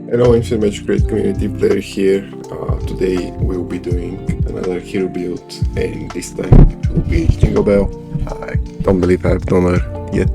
Hello, Infinite Magicraid community, Flaery here. Today we'll be doing another hero build, and this time it will be Jingle Belle. I don't believe I've done her yet.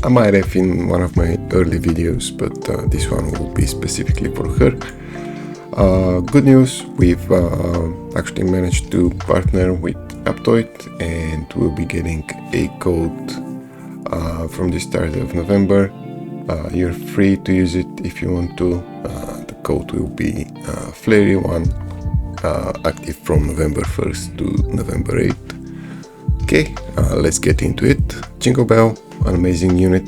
I might have in one of my early videos, but this one will be specifically for her. Good news, we've actually managed to partner with Aptoid, and we'll be getting a code from the start of November. You're free to use it if you want to. The code will be Flaery1, active from November 1st to November 8th. Okay, let's get into it. Jingle Belle, an amazing unit.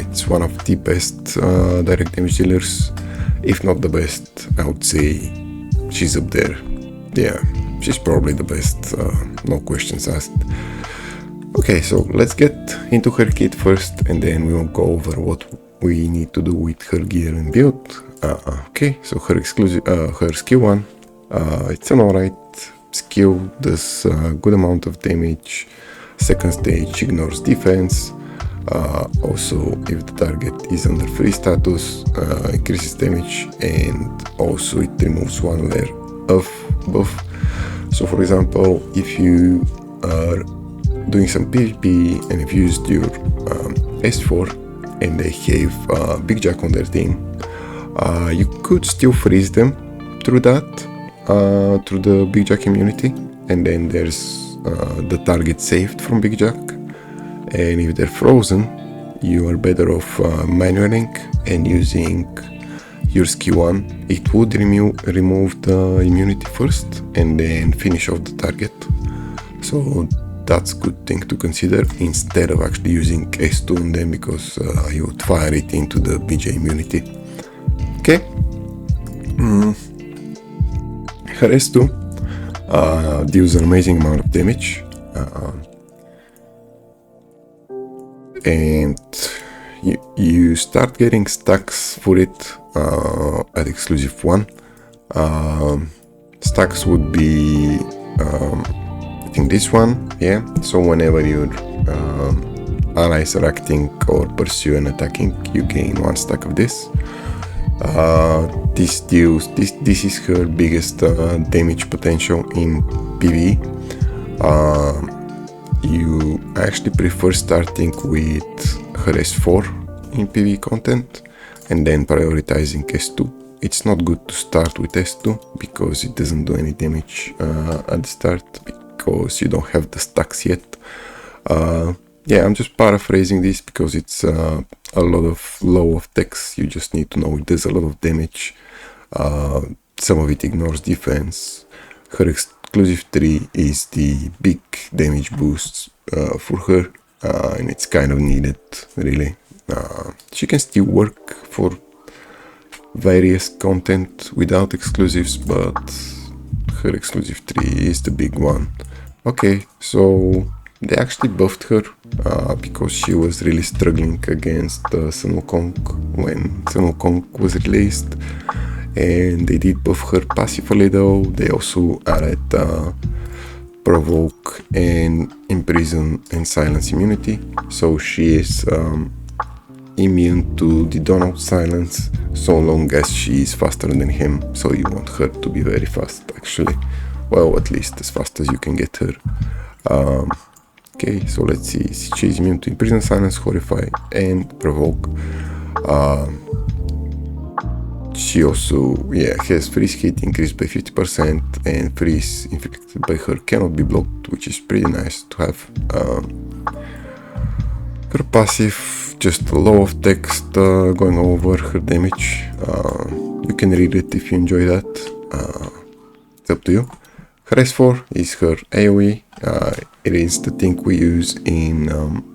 It's one of the best direct damage dealers, if not the best. I would say she's up there. Yeah, she's probably the best, no questions asked. Okay, so let's get into her kit first, and then we will go over what we need to do with her gear and build. Okay, so her skill 1, it's an alright skill, does a good amount of damage. Second stage ignores defense. Also, if the target is under free status, increases damage, and also it removes one layer of buff. So for example, if you are doing some PvP and if you used your S4 and they have Big Jack on their team, you could still freeze them through that, through the Big Jack immunity, and then there's the target saved from Big Jack. And if they're frozen, you are better off manualing and using your skill 1. It would remove the immunity first and then finish off the target. So that's a good thing to consider, instead of actually using S2 on them, because you would fire it into the BJ immunity. Okay. Her S2 deals an amazing amount of damage, and you start getting stacks for it at exclusive 1. Stacks would be I think this one, yeah. So whenever your allies are acting or pursue and attacking, you gain 1 stack of this. This is her biggest damage potential in PvE. You actually prefer starting with her S4 in PvE content and then prioritizing S2. It's not good to start with S2 because it doesn't do any damage at the start, because you don't have the stacks yet. Yeah, I'm just paraphrasing this because it's a lot of low of text. You just need to know it does a lot of damage. Some of it ignores defense. Her exclusive 3 is the big damage boost for her, and it's kind of needed, really. She can still work for various content without exclusives, but her exclusive 3 is the big one. Okay, so they actually buffed her because she was really struggling against Sun Wukong when Sun Wukong was released, and they did buff her passively though. They also added provoke and imprison and silence immunity, so she is immune to the Donald silence so long as she is faster than him. So you want her to be very fast, actually. Well, at least as fast as you can get her. Okay, so let's see. She's immune to imprison, silence, horrify, and provoke. She also, has freeze hit increased by 50%, and freeze inflicted by her cannot be blocked, which is pretty nice to have. Her passive, just a lot of text going over her damage. You can read it if you enjoy that. It's up to you. Her S4 is her AoE. It is the thing we use in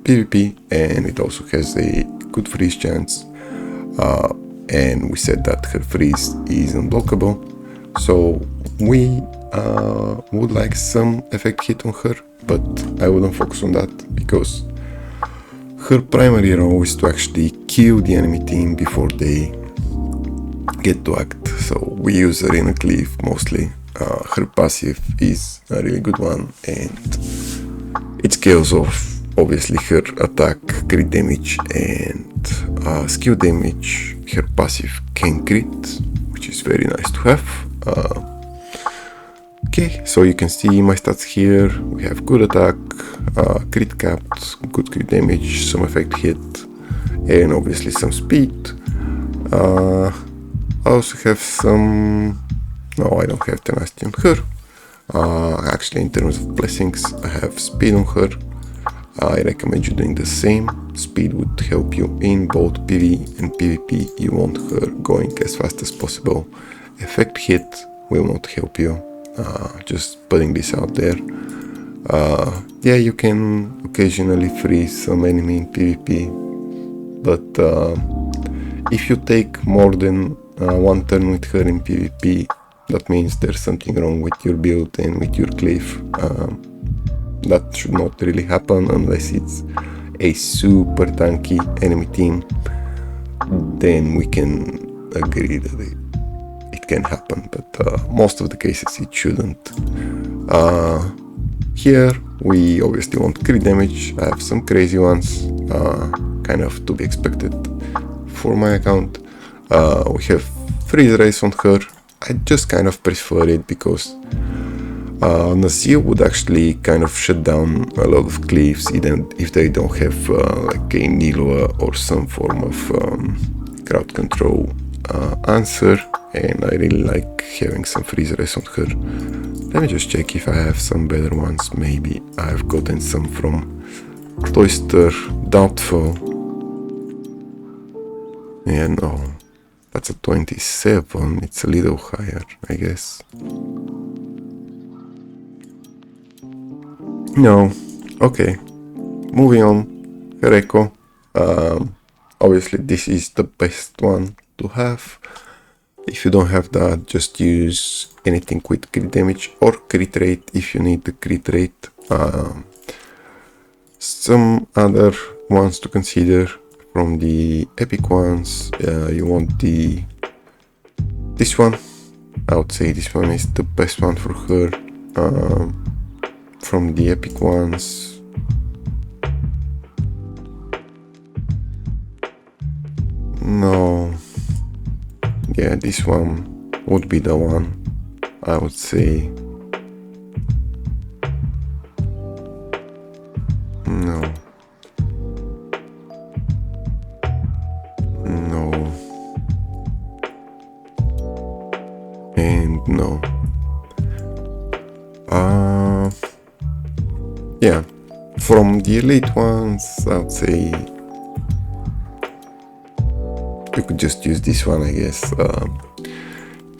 PvP, and it also has a good freeze chance. And we said that her freeze is unblockable. So we would like some effect hit on her, but I wouldn't focus on that because her primary role is to actually kill the enemy team before they get to act. So we use her in a cleave mostly. Her passive is a really good one, and it scales off obviously her attack, crit damage and skill damage. Her passive can crit, which is very nice to have. Okay, so you can see my stats here. We have good attack, crit capped, good crit damage, some effect hit, and obviously some speed. I also have some... No, I don't have tenacity on her. Actually, in terms of blessings, I have speed on her. I recommend you doing the same. Speed would help you in both PvE and PvP. You want her going as fast as possible. Effect hit will not help you. Just putting this out there. Yeah, you can occasionally freeze some enemy in PvP, but if you take more than one turn with her in PvP, that means there's something wrong with your build and with your cleave. That should not really happen unless it's a super tanky enemy team. Then we can agree that it can happen, but most of the cases it shouldn't. Here we obviously want crit damage. I have some crazy ones, kind of to be expected for my account. We have freeze race on her. I just kind of prefer it because Nazir would actually kind of shut down a lot of cleaves even if they don't have like a Nilwa or some form of crowd control answer, and I really like having some freeze race on her. Let me just check if I have some better ones. Maybe I've gotten some from Cloister, doubtful. Yeah, no, that's a 27, it's a little higher, I guess. No, okay, moving on. Hereko, obviously this is the best one to have. If you don't have that, just use anything with crit damage or crit rate if you need the crit rate. Some other ones to consider from the epic ones, you want this one. I would say this one is the best one for her. From the epic ones, no, yeah, this one would be the one, I would say. No, no, and no. Yeah, from the elite ones, I would say you could just use this one, I guess,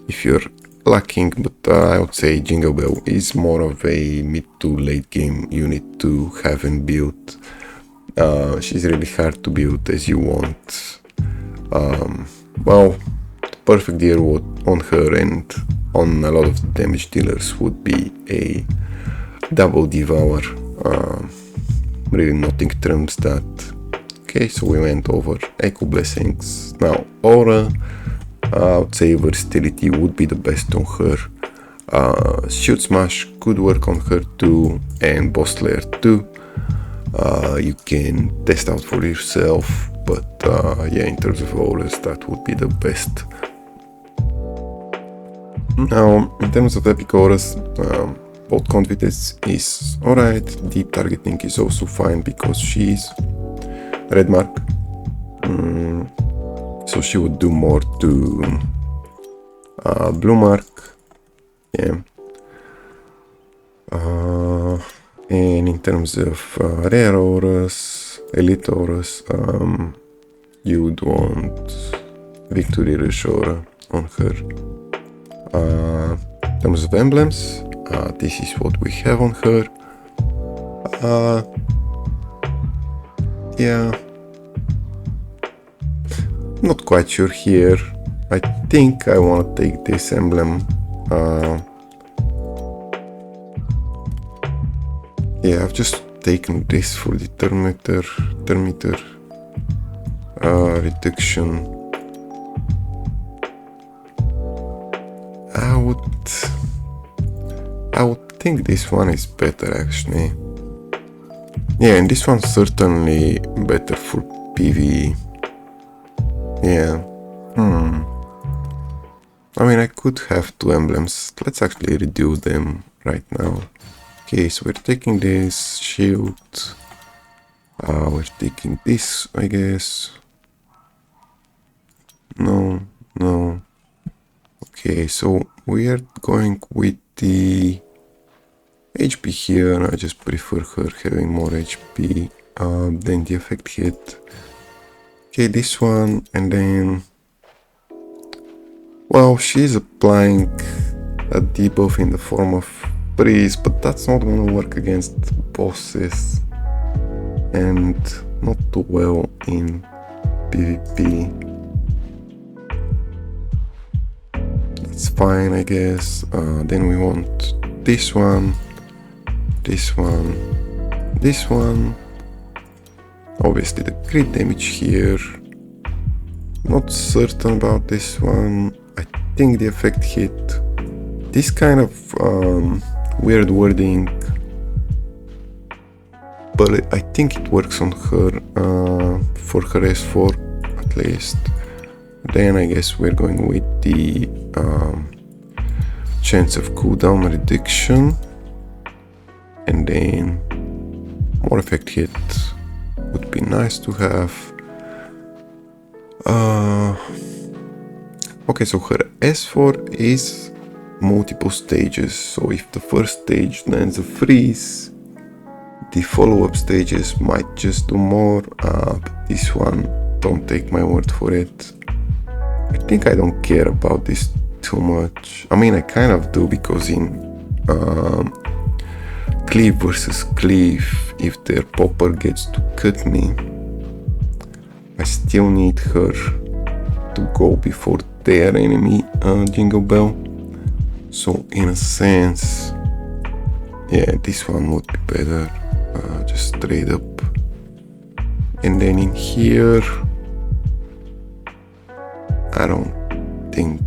if you're lacking, but I would say Jingle Belle is more of a mid to late game unit to have and build. She's really hard to build as you want. Well, the perfect deal on her and on a lot of the damage dealers would be a double devour. Really nothing trumps that. Okay, so we went over Echo Blessings. Now Aura, I would say versatility would be the best on her. Shoot Smash could work on her too, and Boss Slayer too. You can test out for yourself, but yeah, in terms of auras, that would be the best. Now, in terms of epic auras, bolt confidence is alright. Deep targeting is also fine because she's red mark, so she would do more to blue mark. Yeah. And in terms of rare auras, elite auras, you would want Victory Rush aura on her. In terms of emblems, this is what we have on her. Yeah, not quite sure here. I think I want to take this emblem. Yeah, I've just taken this for the thermometer reduction. I would think this one is better actually. Yeah, and this one's certainly better for PvE. Yeah. I mean, I could have 2 emblems. Let's actually reduce them right now. Okay, so we're taking this shield. We're taking this, I guess. No. Okay, so we are going with the HP here, and I just prefer her having more HP than the effect hit. Okay, this one, and then... Well, she's applying a debuff in the form of freeze, but that's not gonna work against bosses. And not too well in PvP. That's fine, I guess. Then we want this one, this one, this one. Obviously the crit damage here. Not certain about this one. I think the effect hit. This kind of weird wording, but I think it works on her for her S4 at least. Then I guess we're going with the chance of cooldown reduction, and then more effect hit would be nice to have. Okay, so her S4 is multiple stages, so if the first stage lands a freeze, the follow-up stages might just do more, but this one, don't take my word for it. I think I don't care about this too much. I mean, I kind of do, because in Cleave versus Cleave, if their popper gets to cut me, I still need her to go before their enemy Jingle Belle. So in a sense, yeah, this one would be better, just straight up. And then in here, I don't think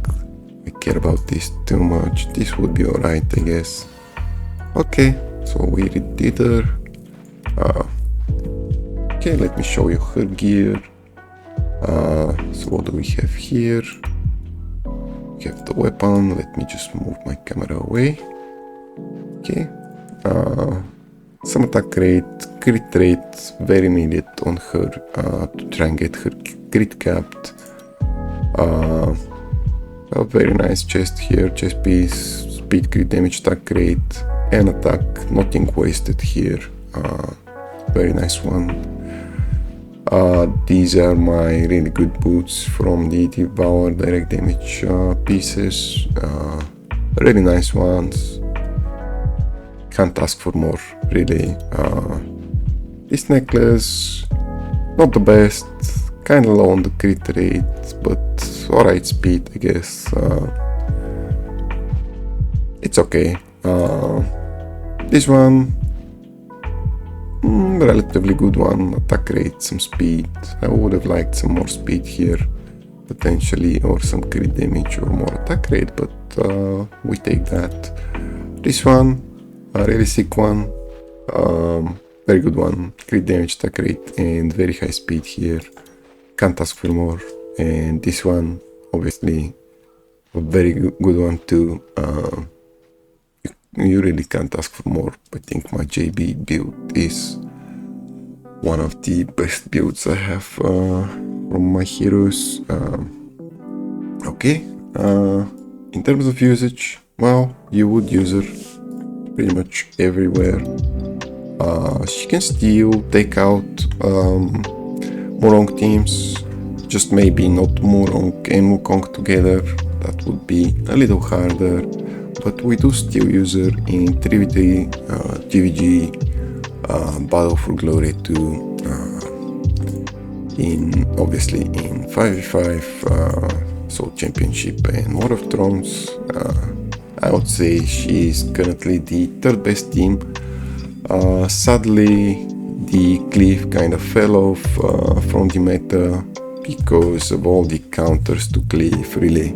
I care about this too much. This would be alright, I guess. Okay, so we redid her. Okay, let me show you her gear. So what do we have here? We have the weapon. Let me just move my camera away. Okay. Some attack rate, crit rate, very needed on her to try and get her crit capped. A very nice chest here, chest piece, speed, crit damage, attack rate, and attack, nothing wasted here. Very nice one. These are my really good boots from the Devour direct damage pieces. Really nice ones. Can't ask for more, really. This necklace, not the best, kinda low on the crit rate, but alright speed, I guess. It's okay. This one, relatively good one, attack rate, some speed. I would have liked some more speed here, potentially, or some crit damage or more attack rate, but we take that. This one, a really sick one, very good one, crit damage, attack rate, and very high speed here. Can't ask for more. And this one, obviously, a very good one too. You really can't ask for more. I think my JB build is one of the best builds I have from my heroes. Okay, in terms of usage, well, you would use her pretty much everywhere. She can still take out Morong teams, just maybe not Morong and Wukong together. That would be a little harder, but we do still use her in 3v3, GVG, Battle for Glory 2, obviously in 5v5, so Championship and War of Thrones. I would say she is currently the third best team. Sadly, the Cleave kind of fell off from the meta because of all the counters to Cleave, really.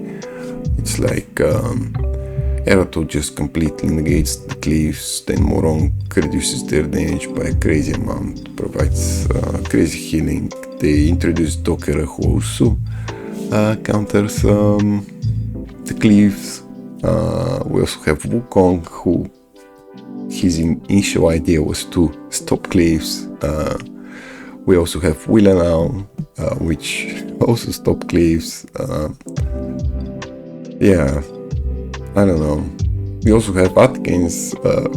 It's like Erato just completely negates the cleaves, then Morong reduces their damage by a crazy amount, provides crazy healing. They introduced Dokera who also counters the cleaves. We also have Wukong who his initial idea was to stop cleaves. We also have Willanau, which also stop cleaves. Yeah, I don't know. We also have Atkins,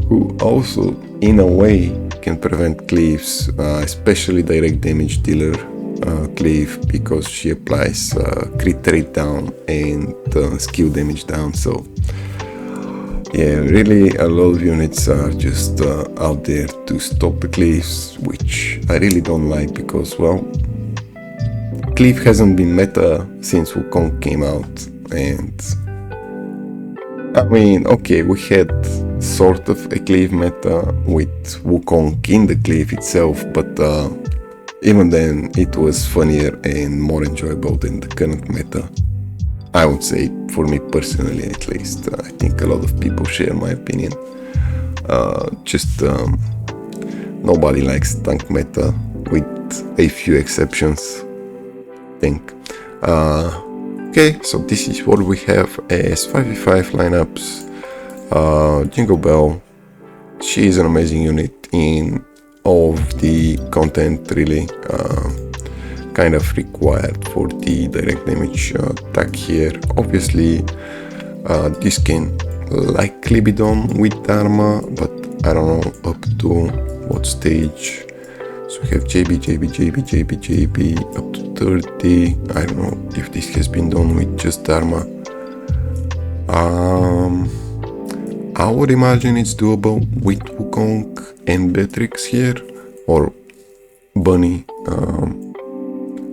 who also, in a way, can prevent cleaves, especially direct damage dealer cleave, because she applies crit rate down and skill damage down. So yeah, really a lot of units are just out there to stop the cleaves, which I really don't like because, well, cleave hasn't been meta since Wukong came out, and I mean, okay, we had sort of a cleave meta with Wukong in the cleave itself, but even then it was funnier and more enjoyable than the current meta. I would say, for me personally at least. I think a lot of people share my opinion. Nobody likes tank meta, with a few exceptions, I think. Okay, so this is what we have as 5v5 lineups. Jingle Belle, she is an amazing unit in all of the content, really. Kind of required for the direct damage attack here. Obviously, this can likely be done with Dharma, but I don't know up to what stage. So we have JB up to 30. I don't know if this has been done with just Dharma. I would imagine it's doable with Wukong and Beatrix here, or Bunny.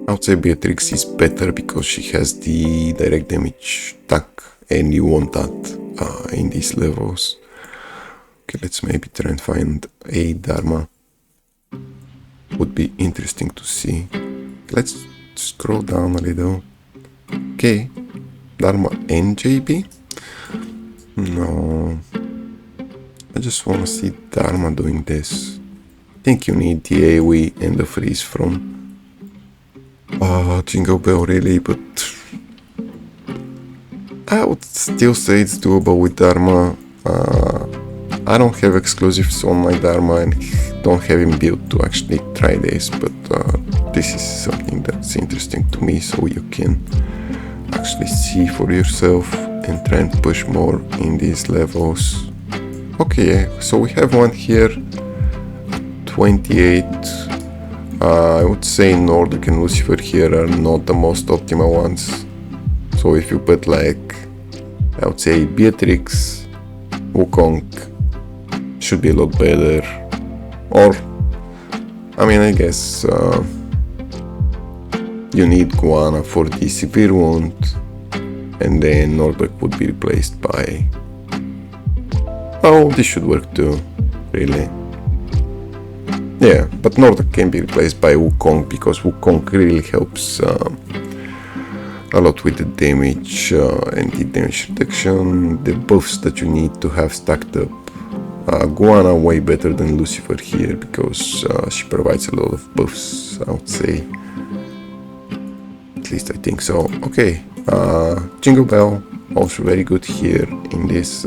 I would say Beatrix is better because she has the direct damage attack, and you want that in these levels. Okay, let's maybe try and find a Dharma. Would be interesting to see. Let's scroll down a little. Okay, Dharma and JB. No, I just want to see Dharma doing this. I think you need the AoE and the freeze from Jingle Belle, really, but I would still say it's doable with Dharma. I don't have exclusives on my Dharma and don't have him built to actually try this, but this is something that's interesting to me, so you can actually see for yourself and try and push more in these levels. Okay, so we have one here, 28. I would say Nordic and Lucifer here are not the most optimal ones. So if you put like, I would say Beatrix, Wukong should be a lot better. Or, I mean, I guess you need Guana for the severe wound, and then Nordic would be replaced by... Oh, this should work too, really. Yeah, but Nordic can be replaced by Wukong because Wukong really helps a lot with the damage and the damage reduction, the buffs that you need to have stacked up. Guana way better than Lucifer here because she provides a lot of buffs, I would say. At least I think so. Okay, Jingle Belle also very good here in this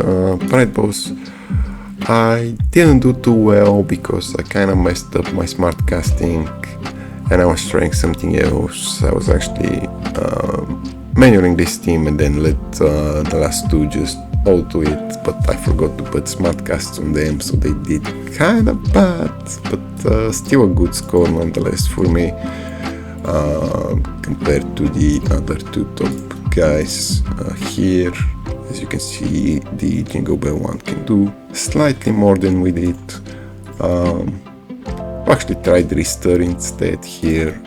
Pride boss. I didn't do too well because I kind of messed up my smart casting and I was trying something else. I was actually manualing this team and then let the last two just auto it, but I forgot to put smart casts on them, so they did kind of bad, but still a good score nonetheless for me compared to the other two top guys here. As you can see, the Jingle Belle one can do slightly more than we did. Actually tried Rister instead here,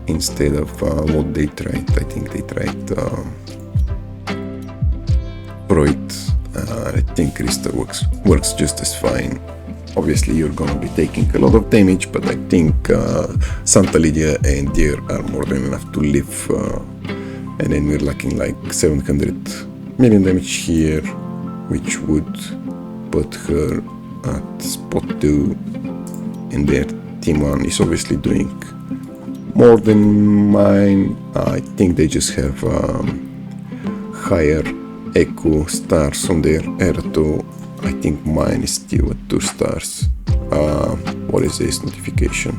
instead of what they tried. I think they tried Freud. I think Rister works just as fine. Obviously you're gonna be taking a lot of damage, but I think Santa Lydia and Deer are more than enough to live. And then we're lacking like 700 million damage here, which would put her at spot 2, and their team 1 is obviously doing more than mine. I think they just have higher echo stars on their R2. I think mine is still at 2 stars. What is this notification?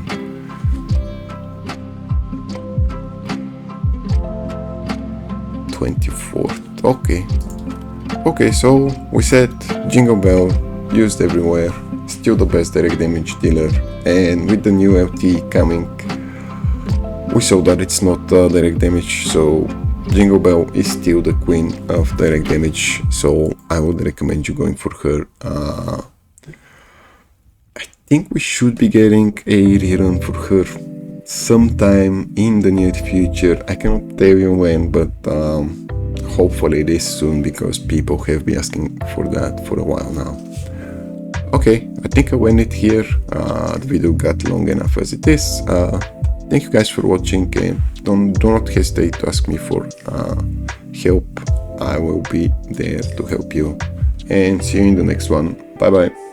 '24th. Okay, so we said Jingle Belle used everywhere, still the best direct damage dealer, and with the new LT coming, we saw that it's not direct damage, so Jingle Belle is still the queen of direct damage, so I would recommend you going for her. I think we should be getting a rerun for her sometime in the near future. I cannot tell you when, but hopefully it is soon, because people have been asking for that for a while now. Okay, I think I'll end it here. The video got long enough as it is. Thank you guys for watching, and do not hesitate to ask me for help. I will be there to help you, and see you in the next one. Bye bye.